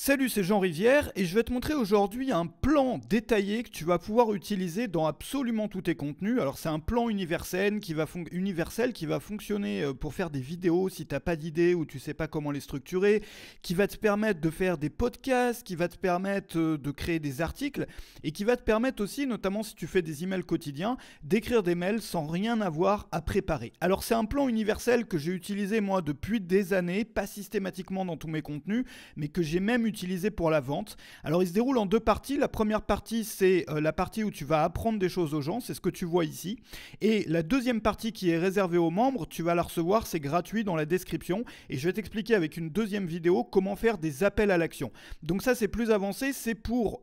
Salut, c'est Jean Rivière et je vais te montrer aujourd'hui un plan détaillé que tu vas pouvoir utiliser dans absolument tous tes contenus. Alors c'est un plan universel qui va fonctionner pour faire des vidéos si tu n'as pas d'idée ou tu sais pas comment les structurer, qui va te permettre de faire des podcasts, qui va te permettre de créer des articles et qui va te permettre aussi, notamment si tu fais des emails quotidiens, d'écrire des mails sans rien avoir à préparer. Alors c'est un plan universel que j'ai utilisé moi depuis des années, pas systématiquement dans tous mes contenus, mais que j'ai même utilisé pour la vente. Alors il se déroule en deux parties. La première partie, c'est la partie où tu vas apprendre des choses aux gens, c'est ce que tu vois ici. Et la deuxième partie qui est réservée aux membres, tu vas la recevoir, c'est gratuit dans la description. Et je vais t'expliquer avec une deuxième vidéo comment faire des appels à l'action. Donc ça, c'est plus avancé, c'est pour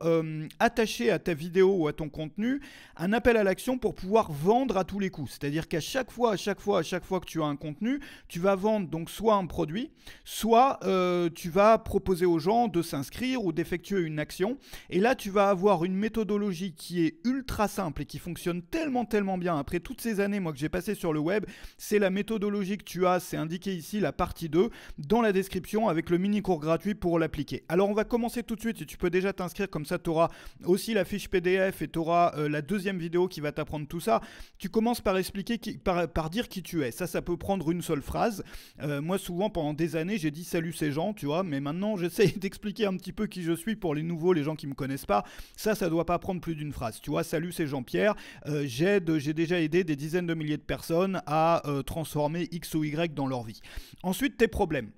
attacher à ta vidéo ou à ton contenu un appel à l'action pour pouvoir vendre à tous les coups. C'est-à-dire qu'à chaque fois que tu as un contenu, tu vas vendre donc soit un produit, soit tu vas proposer aux gens de s'inscrire ou d'effectuer une action. Et là, tu vas avoir une méthodologie qui est ultra simple et qui fonctionne tellement bien. Après toutes ces années, moi, que j'ai passé sur le web, c'est la méthodologie que tu as, c'est indiqué ici, la partie 2, dans la description avec le mini-cours gratuit pour l'appliquer. Alors, on va commencer tout de suite et tu peux déjà t'inscrire, comme ça, tu auras aussi la fiche PDF et tu auras la deuxième vidéo qui va t'apprendre tout ça. Tu commences par expliquer, par dire qui tu es. Ça peut prendre une seule phrase. Moi, souvent, pendant des années, j'ai dit « Salut, c'est Jean », tu vois, mais maintenant, j'essaie d'expliquer un petit peu qui je suis pour les nouveaux, les gens qui me connaissent pas. Ça doit pas prendre plus d'une phrase. Tu vois, salut, c'est Jean-Pierre. J'ai déjà aidé des dizaines de milliers de personnes à transformer X ou Y dans leur vie. Ensuite, tes problèmes.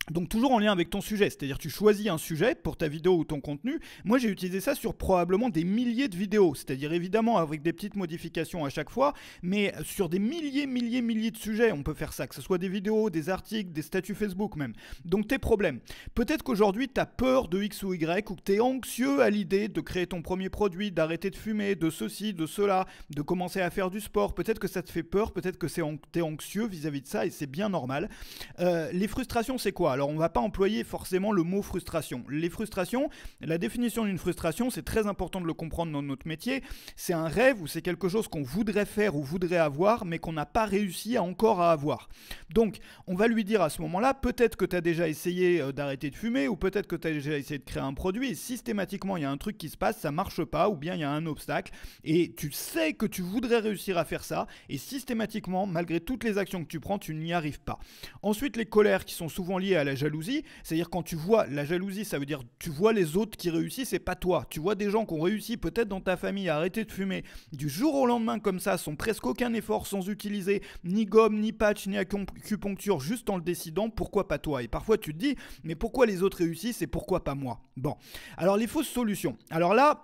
Donc toujours en lien avec ton sujet, c'est-à-dire tu choisis un sujet pour ta vidéo ou ton contenu. Moi j'ai utilisé ça sur probablement des milliers de vidéos, c'est-à-dire évidemment avec des petites modifications à chaque fois, mais sur des milliers de sujets on peut faire ça, que ce soit des vidéos, des articles, des statuts Facebook même. Donc tes problèmes. Peut-être qu'aujourd'hui tu as peur de X ou Y ou que tu es anxieux à l'idée de créer ton premier produit, d'arrêter de fumer, de ceci, de cela, de commencer à faire du sport. Peut-être que ça te fait peur, peut-être que tu es anxieux vis-à-vis de ça et c'est bien normal. Les frustrations c'est quoi ? Alors on ne va pas employer forcément le mot frustration. Les frustrations, la définition d'une frustration, c'est très important de le comprendre dans notre métier. C'est un rêve ou c'est quelque chose qu'on voudrait faire ou voudrait avoir, mais qu'on n'a pas réussi encore à avoir. Donc on va lui dire à ce moment-là, peut-être que tu as déjà essayé d'arrêter de fumer ou peut-être que tu as déjà essayé de créer un produit et systématiquement il y a un truc qui se passe, ça ne marche pas ou bien il y a un obstacle et tu sais que tu voudrais réussir à faire ça et systématiquement, malgré toutes les actions que tu prends, tu n'y arrives pas. Ensuite, les colères qui sont souvent liées à la jalousie, c'est-à-dire quand tu vois la jalousie, ça veut dire tu vois les autres qui réussissent et pas toi. Tu vois des gens qui ont réussi peut-être dans ta famille à arrêter de fumer du jour au lendemain comme ça, sans presque aucun effort, sans utiliser ni gomme, ni patch, ni acupuncture, juste en le décidant, pourquoi pas toi? Et parfois tu te dis, mais pourquoi les autres réussissent et pourquoi pas moi? Bon, alors les fausses solutions. Alors là,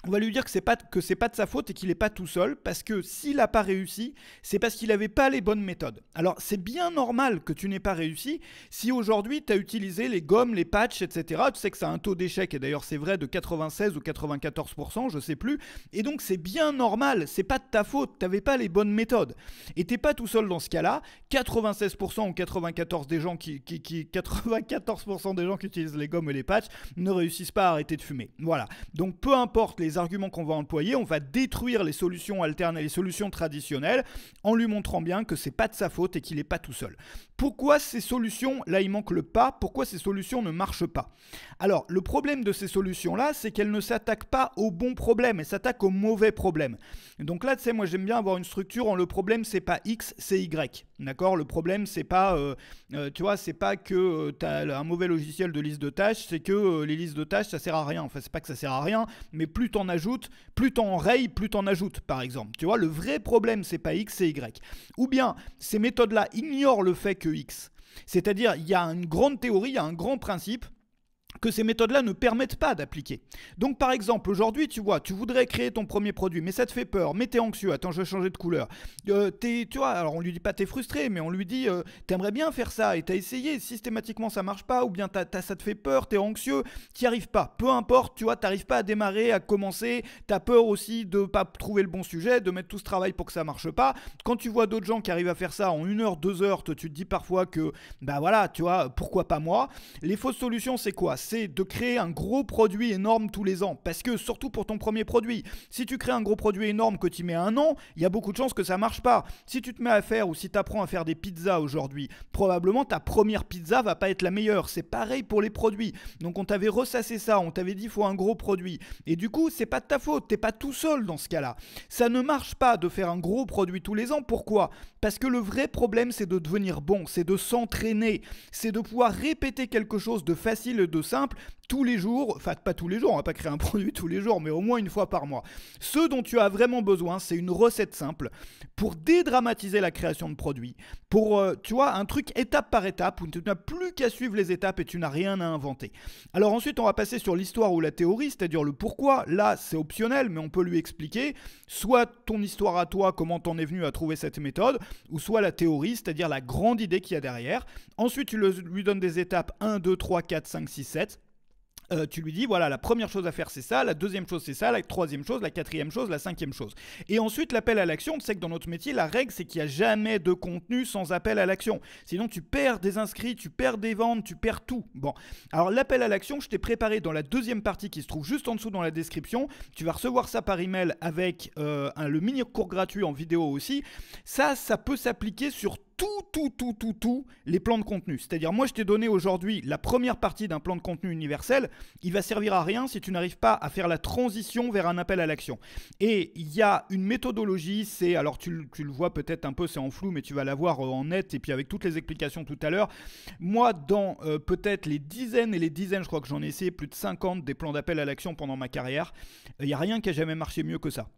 on va lui dire que c'est pas de sa faute et qu'il n'est pas tout seul parce que s'il n'a pas réussi, c'est parce qu'il n'avait pas les bonnes méthodes. Alors c'est bien normal que tu n'aies pas réussi si aujourd'hui tu as utilisé les gommes, les patchs, etc. Tu sais que ça a un taux d'échec et d'ailleurs c'est vrai de 96 ou 94%, je sais plus. Et donc c'est bien normal, c'est pas de ta faute, tu n'avais pas les bonnes méthodes. Et tu n'es pas tout seul dans ce cas-là. 96% ou 94% des gens 94% des gens qui utilisent les gommes et les patchs ne réussissent pas à arrêter de fumer. Voilà. Donc peu importe les arguments qu'on va employer, on va détruire les solutions alternes et les solutions traditionnelles en lui montrant bien que c'est pas de sa faute et qu'il n'est pas tout seul. Pourquoi ces solutions, là il manque le pas, pourquoi ces solutions ne marchent pas? Alors le problème de ces solutions-là, c'est qu'elles ne s'attaquent pas aux bons problèmes, elles s'attaquent aux mauvais problèmes. Donc là, tu sais, moi j'aime bien avoir une structure en le problème, c'est pas X, c'est Y. D'accord? Le problème, c'est pas, tu vois, c'est pas que tu as un mauvais logiciel de liste de tâches, c'est que les listes de tâches, ça sert à rien. Enfin, c'est pas que ça sert à rien, mais plus t'en ajoutes, plus t'en rayes, plus t'en ajoutes, par exemple. Tu vois, le vrai problème, c'est pas X, c'est Y. Ou bien, ces méthodes-là ignorent le fait que X. C'est-à-dire, il y a une grande théorie, il y a un grand principe que ces méthodes-là ne permettent pas d'appliquer. Donc par exemple, aujourd'hui, tu vois, tu voudrais créer ton premier produit, mais ça te fait peur, mais t'es anxieux, attends, je vais changer de couleur. Tu vois, alors on lui dit pas t'es frustré, mais on lui dit t'aimerais bien faire ça, et t'as essayé, systématiquement ça marche pas, ou bien ça te fait peur, t'es anxieux, t'y arrives pas. Peu importe, tu vois, t'arrives pas à démarrer, à commencer, t'as peur aussi de pas trouver le bon sujet, de mettre tout ce travail pour que ça marche pas. Quand tu vois d'autres gens qui arrivent à faire ça en 1 heure, 2 heures, tu te dis parfois que, bah voilà, tu vois, pourquoi pas moi? Les fausses solutions, c'est quoi? c'est de créer un gros produit énorme tous les ans. Parce que, surtout pour ton premier produit, si tu crées un gros produit énorme que tu mets 1 an, il y a beaucoup de chances que ça marche pas. Si tu te mets à faire ou si tu apprends à faire des pizzas aujourd'hui, probablement ta première pizza va pas être la meilleure. C'est pareil pour les produits. Donc on t'avait ressassé ça, on t'avait dit il faut un gros produit. Et du coup, c'est pas de ta faute, t'es pas tout seul dans ce cas-là. Ça ne marche pas de faire un gros produit tous les ans. Pourquoi ? Parce que le vrai problème, c'est de devenir bon, c'est de s'entraîner, c'est de pouvoir répéter quelque chose de facile et de simple tous les jours, enfin pas tous les jours, on va pas créer un produit tous les jours, mais au moins une fois par mois. Ce dont tu as vraiment besoin, c'est une recette simple pour dédramatiser la création de produits, pour, tu vois, un truc étape par étape où tu n'as plus qu'à suivre les étapes et tu n'as rien à inventer. Alors ensuite, on va passer sur l'histoire ou la théorie, c'est-à-dire le pourquoi. Là, c'est optionnel, mais on peut lui expliquer soit ton histoire à toi, comment t'en es venu à trouver cette méthode, ou soit la théorie, c'est-à-dire la grande idée qu'il y a derrière. Ensuite, tu lui donnes des étapes 1, 2, 3, 4, 5, 6, 7. Tu lui dis voilà, la première chose à faire c'est ça, la deuxième chose c'est ça, la troisième chose, la quatrième chose, la cinquième chose. Et ensuite l'appel à l'action, tu sais que dans notre métier la règle c'est qu'il n'y a jamais de contenu sans appel à l'action. Sinon tu perds des inscrits, tu perds des ventes, tu perds tout. Bon, alors l'appel à l'action je t'ai préparé dans la deuxième partie qui se trouve juste en dessous dans la description. Tu vas recevoir ça par email avec le mini cours gratuit en vidéo aussi. Ça peut s'appliquer sur tous les plans de contenu. C'est-à-dire, moi, je t'ai donné aujourd'hui la première partie d'un plan de contenu universel. Il va servir à rien si tu n'arrives pas à faire la transition vers un appel à l'action. Et il y a une méthodologie, c'est, alors tu le vois peut-être un peu, c'est en flou, mais tu vas la voir en net et puis avec toutes les explications tout à l'heure. Moi, dans peut-être les dizaines et les dizaines, je crois que j'en ai essayé plus de 50 des plans d'appel à l'action pendant ma carrière, il n'y a rien qui a jamais marché mieux que ça.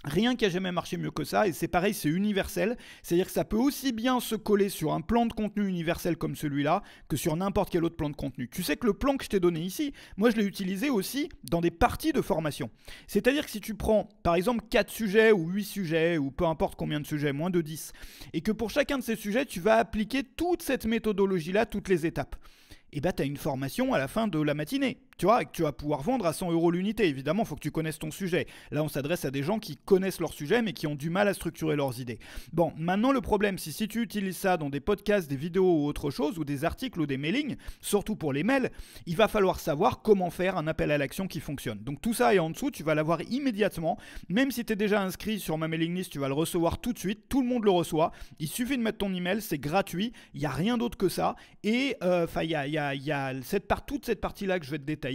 Rien qui a jamais marché mieux que ça, et c'est pareil, c'est universel, c'est-à-dire que ça peut aussi bien se coller sur un plan de contenu universel comme celui-là, que sur n'importe quel autre plan de contenu. Tu sais que le plan que je t'ai donné ici, moi je l'ai utilisé aussi dans des parties de formation. C'est-à-dire que si tu prends par exemple 4 sujets ou 8 sujets, ou peu importe combien de sujets, moins de 10, et que pour chacun de ces sujets, tu vas appliquer toute cette méthodologie-là, toutes les étapes, et bah tu as une formation à la fin de la matinée. Tu vois, que tu vas pouvoir vendre à 100 € l'unité. Évidemment, il faut que tu connaisses ton sujet. Là, on s'adresse à des gens qui connaissent leur sujet, mais qui ont du mal à structurer leurs idées. Bon, maintenant, le problème, c'est si tu utilises ça dans des podcasts, des vidéos ou autre chose, ou des articles ou des mailings, surtout pour les mails, il va falloir savoir comment faire un appel à l'action qui fonctionne. Donc, tout ça est en dessous, tu vas l'avoir immédiatement. Même si tu es déjà inscrit sur ma mailing list, tu vas le recevoir tout de suite. Tout le monde le reçoit. Il suffit de mettre ton email, c'est gratuit. Il n'y a rien d'autre que ça. Et il y a toute cette partie-là que je vais te détailler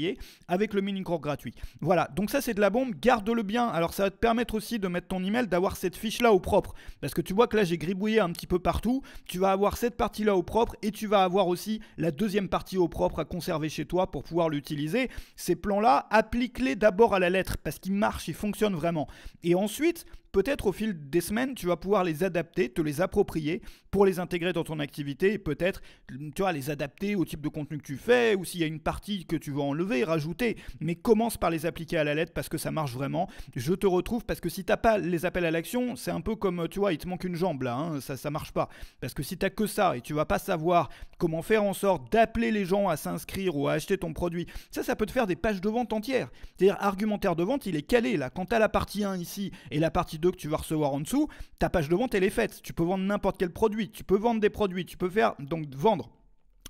avec le mini cours gratuit. Voilà, donc ça c'est de la bombe, garde-le bien. Alors ça va te permettre aussi de mettre ton email, d'avoir cette fiche-là au propre. Parce que tu vois que là j'ai gribouillé un petit peu partout. Tu vas avoir cette partie-là au propre et tu vas avoir aussi la deuxième partie au propre à conserver chez toi pour pouvoir l'utiliser. Ces plans-là, applique-les d'abord à la lettre parce qu'ils marchent, ils fonctionnent vraiment. Et ensuite, peut-être au fil des semaines, tu vas pouvoir les adapter, te les approprier pour les intégrer dans ton activité et peut-être, tu vois, les adapter au type de contenu que tu fais ou s'il y a une partie que tu veux enlever, rajouter. Mais commence par les appliquer à la lettre parce que ça marche vraiment. Je te retrouve parce que si tu n'as pas les appels à l'action, c'est un peu comme, tu vois, il te manque une jambe là, hein, ça marche pas. Parce que si tu n'as que ça et tu vas pas savoir comment faire en sorte d'appeler les gens à s'inscrire ou à acheter ton produit, ça peut te faire des pages de vente entières. C'est-à-dire, argumentaire de vente, il est calé là. Quand tu as la partie 1 ici et la partie 2 que tu vas recevoir en dessous, ta page de vente elle est faite. Tu peux vendre n'importe quel produit, tu peux vendre des produits, tu peux faire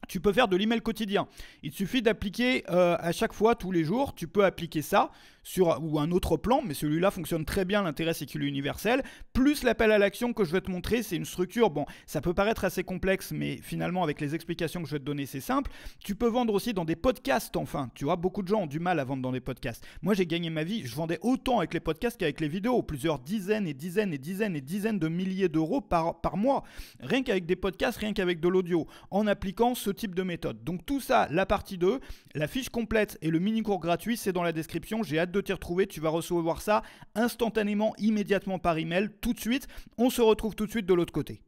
tu peux faire de l'email quotidien. Il suffit d'appliquer à chaque fois, tous les jours, tu peux appliquer ça ou un autre plan, mais celui-là fonctionne très bien, l'intérêt c'est qu'il est universel, plus l'appel à l'action que je vais te montrer, c'est une structure, bon, ça peut paraître assez complexe, mais finalement avec les explications que je vais te donner, c'est simple. Tu peux vendre aussi dans des podcasts, enfin, tu vois, beaucoup de gens ont du mal à vendre dans des podcasts. Moi j'ai gagné ma vie, je vendais autant avec les podcasts qu'avec les vidéos, plusieurs dizaines et dizaines et dizaines et dizaines de milliers d'euros par mois, rien qu'avec des podcasts, rien qu'avec de l'audio, en appliquant ce type de méthode. Donc tout ça, la partie 2, la fiche complète et le mini cours gratuit, c'est dans la description, j'ai hâte de t'y retrouver, tu vas recevoir ça instantanément, immédiatement par email, tout de suite. On se retrouve tout de suite de l'autre côté.